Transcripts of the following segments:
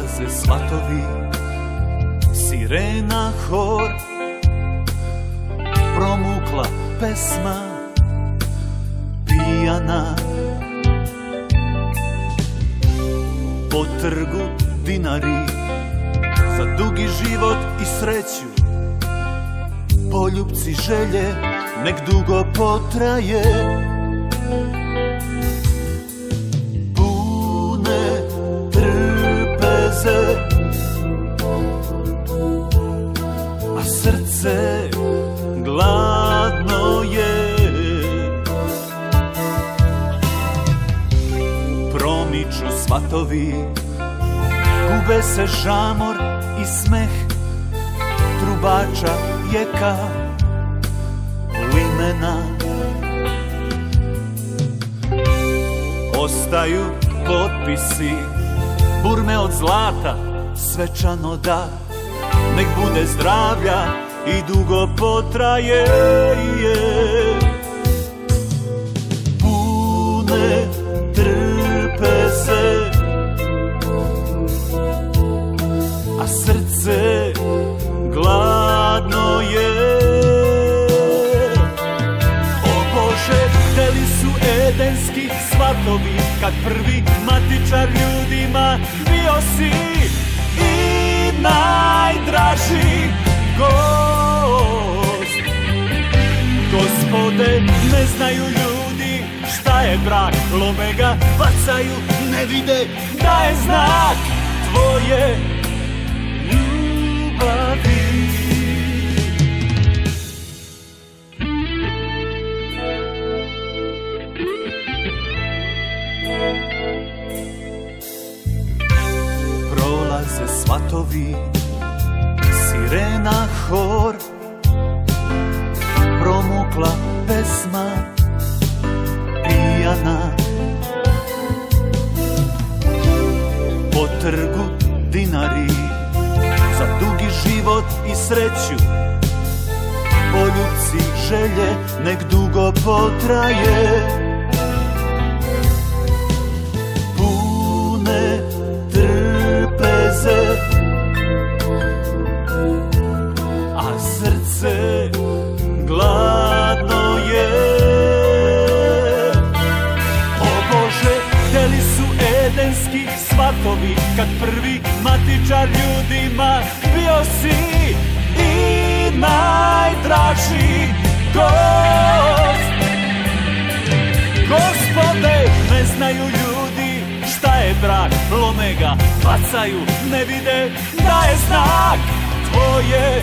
Prolaze svatovi, sirena hor, promukla pesma, pijana. Po trgu dinari, za dugi život i sreću, poljupci želje, nek dugo potraje. Pune trpeze, a srce gladno je. Promiču svatovi, gube se žamor i smeh trubača, jeka, limena. Ostaju potpisi, burme od zlata, svečano da, nek bude zdravlja i dugo potraje. Pune trpeze, a srce gladno je. O Bože, hteli su edenski svatovi, kad prvi matičar ljudima bio si i najdraži gost. Gospode, ne znaju ljudi šta je brak, lome ga, bacaju, ne vide da je znak tvoje ljubavi. Prolaze svatovi, sirena hor, promukla pesma, pijana. Po trgu dinari, za dugi život i sreću, poljupci želje, nek dugo potraje. Pune trpeze, a srce gladno je. O Bože, hteli su edenski svatovi, kad prvi matičar ljudima bio si i najdraži gost. Gospode, ne znaju ljudi šta je brak, lome ga, bacaju, ne vide da je znak tvoje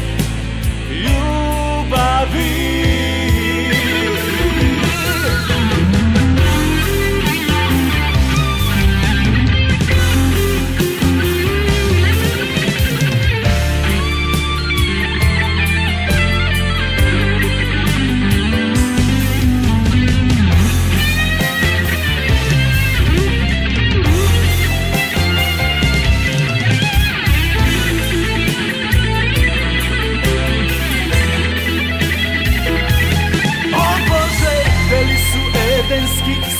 ljubavi.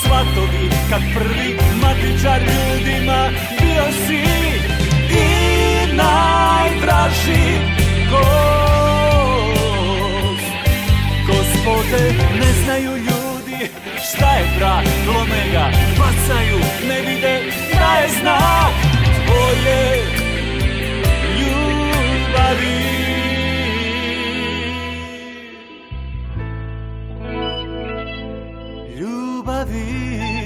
Svatovi, kad prvi matičar ljudima bio si i najdraži gost. Gospode, ne znaju ljudi šta je brak, lome ga, bacaju, ne vide da je znak tvoje ljubavi. Ljubavi.